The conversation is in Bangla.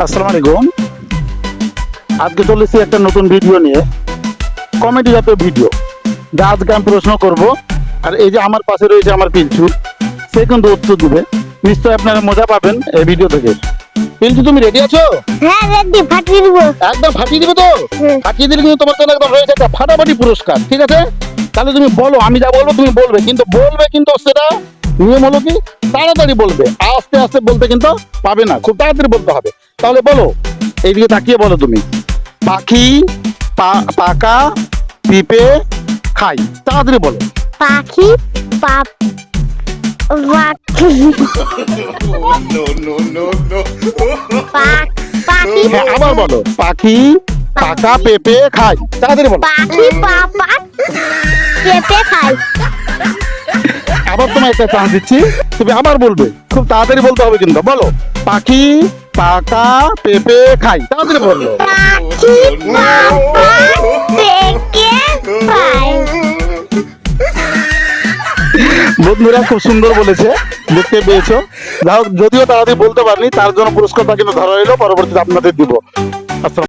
আসসালামু আলাইকুম। আজকে চলেছি একটা নতুন ভিডিও নিয়ে, কমেডি জাতীয় ভিডিও, যা আজকে আমি প্রশ্ন করব। আর এই যে আমার পাশে রয়েছে আমার পিলচু, সে কিন্তু উত্তর দিবে। নিশ্চয়ই আপনারা মজা পাবেন এই ভিডিও থেকে। পিলচু, তুমি রেডি আছো? হ্যাঁ রেডি, ফাটিয়ে দিব। একদম ফাটিয়ে দিবে তো? ফাটিয়ে দিলে কিন্তু তোমার জন্য একদম রয়েছে একটা ফাটাফাটি পুরস্কার, ঠিক আছে? তাহলে তুমি বলো, আমি যা বলবো তুমি বলবে, কিন্তু সেটা নিয়ম হলো কি, তাড়াতাড়ি বলবে, আস্তে আস্তে বলতে কিন্তু পাবে না, খুব তাড়াতাড়ি বলতে হবে। তাহলে বলো, এইদিকে তাকিয়ে বলো তুমি। পাখি পাকা পিঁপে খাই, তাড়াতাড়ি বলো। পাখি পাপ পাখি পাখি হ্যাঁ, আবার বলো। পাখি পাকা পেঁপে খাই, তাড়াতাড়ি বলো। পাখি পাপা পেঁপে খাই। আবার তোমার একটা চান্স দিচ্ছি, তুমি আবার বলবে, খুব তাড়াতাড়ি বলতে হবে কিন্তু। বলো, পাখি পাকা পেঁপে খাই, তাড়াতাড়ি বললো। পাখি পাপা পেঁপে খাই। বন্ধুরা খুব সুন্দর বলেছে, দেখতে পেয়েছো। যাই হোক, যদিও তাড়াতাড়ি বলতে পারিনি, তার জন্য পুরস্কারটা কিন্তু ধরা হইলো, পরবর্তীতে আপনাদের দিব। আচ্ছা।